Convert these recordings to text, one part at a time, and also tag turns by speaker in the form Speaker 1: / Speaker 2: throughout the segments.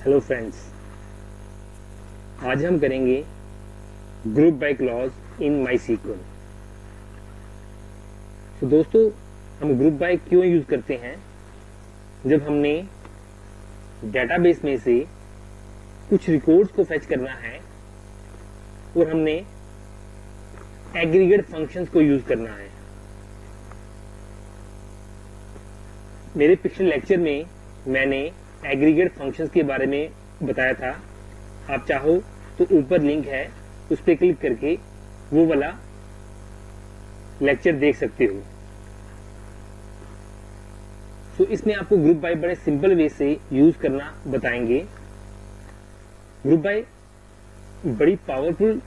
Speaker 1: Hello friends, आज हम करेंगे ग्रुप बाय क्लॉज इन माईसीक्वल। तो दोस्तों, हम ग्रुप बाय क्यों यूज करते हैं? जब हमने डेटाबेस में से कुछ रिकॉर्ड्स को फेच करना है और हमने एग्रीगेट फंक्शंस को यूज करना है। मेरे पिछले लेक्चर में मैंने एग्रीगेट फंक्शंस के बारे में बताया था। आप चाहो तो ऊपर लिंक है, उस पर क्लिक करके वो वाला लेक्चर देख सकते हो। तो इसमें आपको ग्रुप बाय बड़े सिंपल वे से यूज करना बताएंगे। ग्रुप बाय बड़ी पावरफुल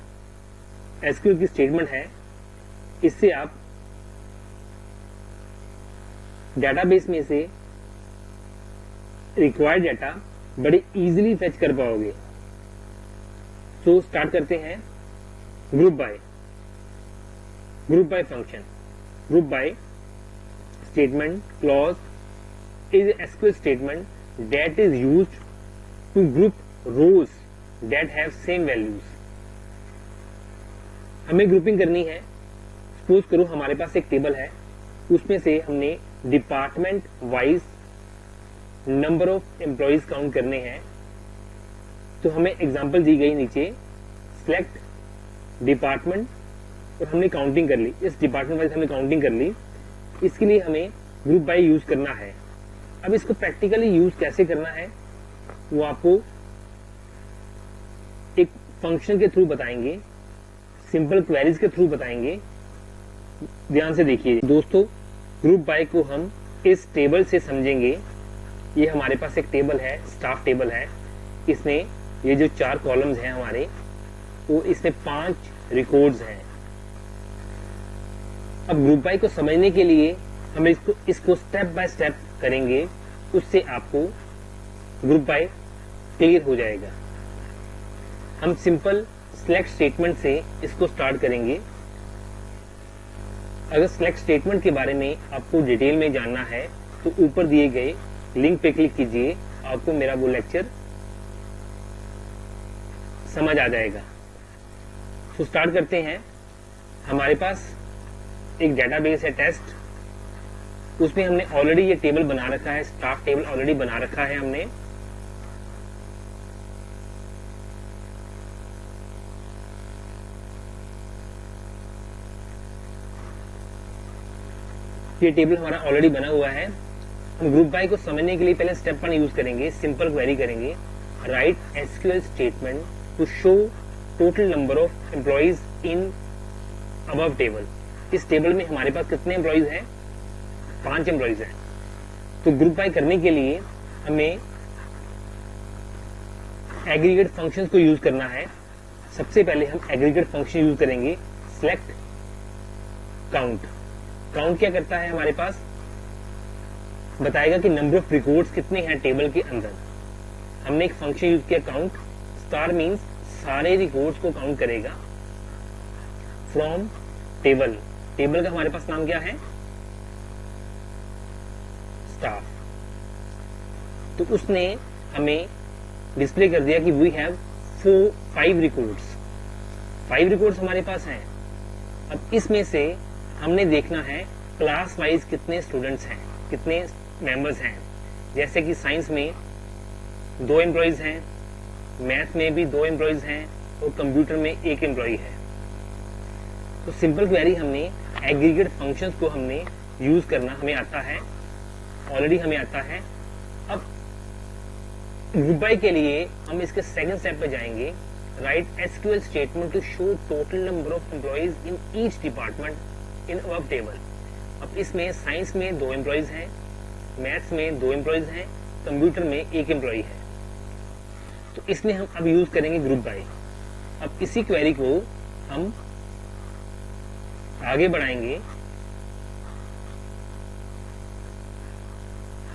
Speaker 1: एसक्यूएल की स्टेटमेंट है। इससे आप डेटाबेस में से रिक्वायर्ड डाटा बड़े इजीली फेच कर पाओगे। तो स्टार्ट करते हैं। Group by function. Group by statement clause is SQL statement that is used to group rows that have same values. हमें ग्रुपिंग करनी है। सपोज करो हमारे पास एक टेबल है, उसमें से हमने department wise number of employees count करने हैं। तो हमें एग्जांपल दी गई नीचे, सिलेक्ट डिपार्टमेंट, और हमने काउंटिंग कर ली। इस डिपार्टमेंट वाइज हमने काउंटिंग कर ली। इसके लिए हमें ग्रुप बाय यूज करना है। अब इसको प्रैक्टिकली यूज कैसे करना है वो आपको एक फंक्शन के थ्रू बताएंगे, सिंपल क्वेरीज के थ्रू बताएंगे। ध्यान से देखिए दोस्तों, ग्रुप बाय को हम इस टेबल से समझेंगे। ये हमारे पास एक टेबल है, स्टाफ टेबल है। इसमें ये जो 4 कॉलम्स हैं हमारे, वो इसमें 5 रिकॉर्ड्स हैं। अब ग्रुप बाय को समझने के लिए हम इसको स्टेप बाय स्टेप करेंगे, उससे आपको ग्रुप बाय क्लियर हो जाएगा। हम सिंपल सिलेक्ट स्टेटमेंट से इसको स्टार्ट करेंगे। अगर सिलेक्ट स्टेटमेंट के बारे में आपको डिटेल में जानना है तो ऊपर दिए गए लिंक पे क्लिक कीजिए, आपको मेरा वो लेक्चर समझ आ जाएगा। तो स्टार्ट करते हैं। हमारे पास एक डेटाबेस है टेस्ट, उसमें हमने ऑलरेडी ये टेबल बना रखा है, स्टाफ टेबल ऑलरेडी बना रखा है हमने। ये टेबल हमारा ऑलरेडी बना हुआ है। हम ग्रुप बाय को समझने के लिए पहले स्टेप 1 यूज करेंगे, सिंपल क्वेरी करेंगे। Write SQL statement to show total number of employees in above table. इस टेबल में हमारे पास कितने एम्प्लॉइज हैं? 5 एम्प्लॉइज हैं। तो ग्रुप बाय करने के लिए हमें एग्रीगेट फंक्शंस को यूज करना है। सबसे पहले हम एग्रीगेट फंक्शन यूज करेंगे, सिलेक्ट काउंट। काउंट क्या करता है? हमारे पास बताएगा कि नंबर ऑफ रिकॉर्ड्स कितने हैं टेबल के अंदर। हमने एक फंक्शन यूज किया काउंट। स्टार मींस सारे रिकॉर्ड्स को काउंट करेगा फ्रॉम टेबल। टेबल का हमारे पास नाम क्या है? स्टाफ। तो उसने हमें डिस्प्ले कर दिया कि वी हैव 5 रिकॉर्ड्स। 5 रिकॉर्ड्स हमारे पास हैं। अब इसमें से हमने देखना है क्लास वाइज कितने स्टूडेंट्स हैं, कितने मेंबर्स हैं। जैसे कि साइंस में 2 एम्प्लॉइज हैं, मैथ में भी 2 एम्प्लॉइज हैं और कंप्यूटर में 1 एम्प्लॉय है। तो सिंपल क्वेरी हमने एग्रीगेट फंक्शंस को हमने यूज करना हमें आता है, ऑलरेडी हमें आता है। अब ग्रुप बाय के लिए हम इसके सेकंड स्टेप पे जाएंगे। Write SQL statement to show total number of employees in each department in above table. अब इसमें साइंस में 2 एम्प्लॉइज हैं, मैथ्स में 2 एम्प्लॉइज हैं, कंप्यूटर में 1 एम्प्लॉय है। तो इसमें हम अब यूज करेंगे ग्रुप बाय। अब इसी क्वेरी को हम आगे बढ़ाएंगे।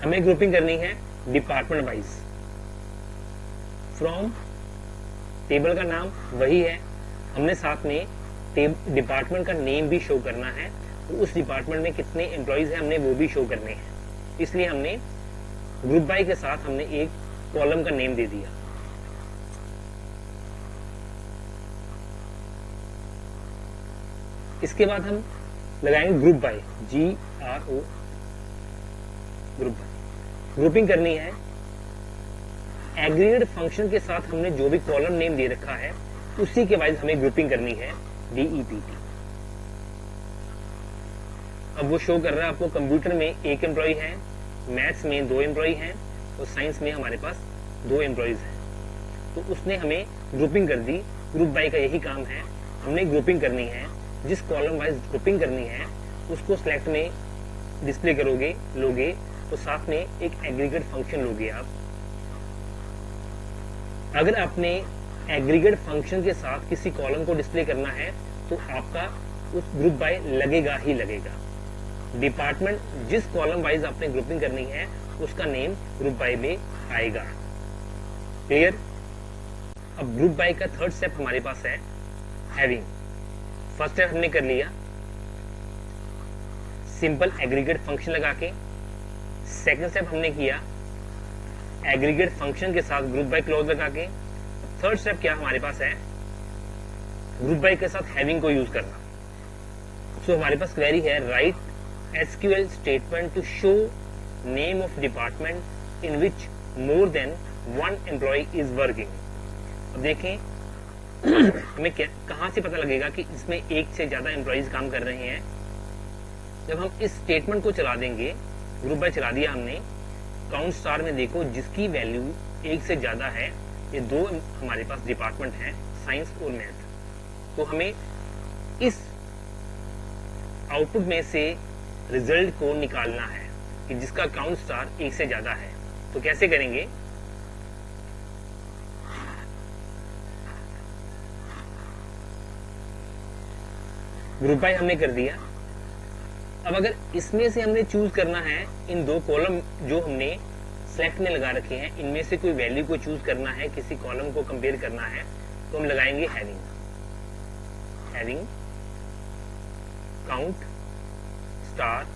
Speaker 1: हमें ग्रुपिंग करनी है डिपार्टमेंट वाइज। फ्रॉम टेबल का नाम वही है, हमने साथ में डिपार्टमेंट का नेम भी शो करना है। तो उस डिपार्टमेंट में कितने एम्प्लॉइज हैं हमने वो भी शो करने हैं। इसलिए हमने ग्रुप बाय के साथ हमने एक कॉलम का नेम दे दिया। इसके बाद हम लगाएंगे group by, GRO, group by. Grouping करनी है एग्रीगेट फंक्शन के साथ, हमने जो भी कॉलम नेम दे रखा है उसी के वाइज हमें ग्रुपिंग करनी है, DEPT। अब वो शो कर रहा है आपको, कंप्यूटर में 1 एम्प्लॉय है, मैथ्स में 2 एम्प्लॉय हैं और साइंस में हमारे पास 2 एम्प्लॉयज हैं। तो उसने हमें ग्रुपिंग कर दी। ग्रुप बाय का यही काम है, हमने ग्रुपिंग करनी है, जिस कॉलम वाइज ग्रुपिंग करनी है उसको सिलेक्ट में डिस्प्ले करोगे, लोगे तो साथ में एक एग्रीगेट फंक्शन लोगे आप। अगर आपने एग्रीगेट फंक्शन के साथ किसी कॉलम को डिस्प्ले करना है तो आपका उस ग्रुप बाय लगेगा ही लगेगा। डिपार्टमेंट जिस कॉलम वाइज आपने ग्रुपिंग करनी है उसका नेम ग्रुप बाय में आएगा। क्लियर? अब ग्रुप बाय का थर्ड स्टेप हमारे पास है हैविंग। फर्स्ट स्टेप हमने कर लिया सिंपल एग्रीगेट फंक्शन लगा के। सेकंड स्टेप हमने किया एग्रीगेट फंक्शन के साथ ग्रुप बाय क्लॉज लगा के। थर्ड स्टेप क्या हमारे पास है, ग्रुप बाय के साथ हैविंग को यूज करना। सो हमारे पास क्वेरी है write SQL statement to show name of department in which more than 1 employee is working. अब देखें हमें कहां से पता लगेगा कि इसमें एक से ज्यादा एम्प्लॉयज काम कर रहे हैं। जब हम इस स्टेटमेंट को चला देंगे, ग्रुप बाय चला दिया हमने, काउंट स्टार में देखो जिसकी वैल्यू 1 से ज्यादा है, ये 2 हमारे पास डिपार्टमेंट हैं, साइंस और मैथ। तो हमें इस आउटपुट में से रिजल्ट को निकालना है कि जिसका काउंट स्टार 1 से ज्यादा है। तो कैसे करेंगे, ग्रुप बाय हमने कर दिया। अब अगर इसमें से हमने चूज करना है, इन 2 कॉलम जो हमने सेलेक्ट में लगा रखे हैं इनमें से कोई वैल्यू को चूज करना है, किसी कॉलम को कंपेयर करना है, तो हम लगाएंगे हैविंग काउंट स्टार,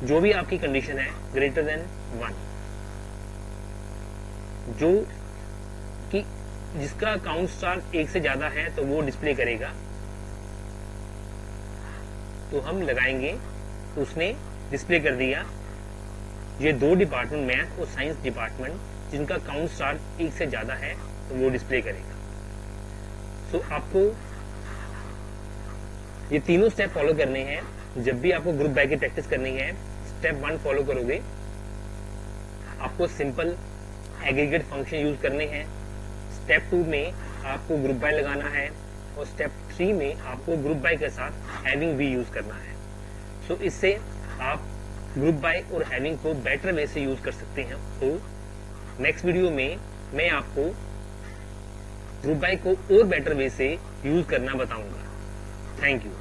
Speaker 1: जो भी आपकी कंडीशन है ग्रेटर देन 1, जो कि जिसका काउंट स्टार 1 से ज्यादा है तो वो डिस्प्ले करेगा। तो हम लगाएंगे, तो उसने डिस्प्ले कर दिया। ये 2 डिपार्टमेंट मैथ और साइंस डिपार्टमेंट जिनका काउंट स्टार 1 से ज्यादा है तो वो डिस्प्ले करेगा। सो आपको ये तीनों स्टेप फॉलो करने हैं। जब भी आपको ग्रुप बाय की प्रैक्टिस करनी है, स्टेप 1 फॉलो करोगे, आपको सिंपल एग्रीगेट फंक्शन यूज करने हैं। स्टेप 2 में आपको ग्रुप बाय लगाना है और स्टेप 3 में आपको ग्रुप बाय के साथ हैविंग भी यूज करना है। सो इससे आप ग्रुप बाय और हैविंग को बेटर वे से यूज कर सकते हैं। तो नेक्स्ट वीडियो में मैं आपको ग्रुप बाय को और बेटर वे से यूज करना बताऊंगा। Thank you.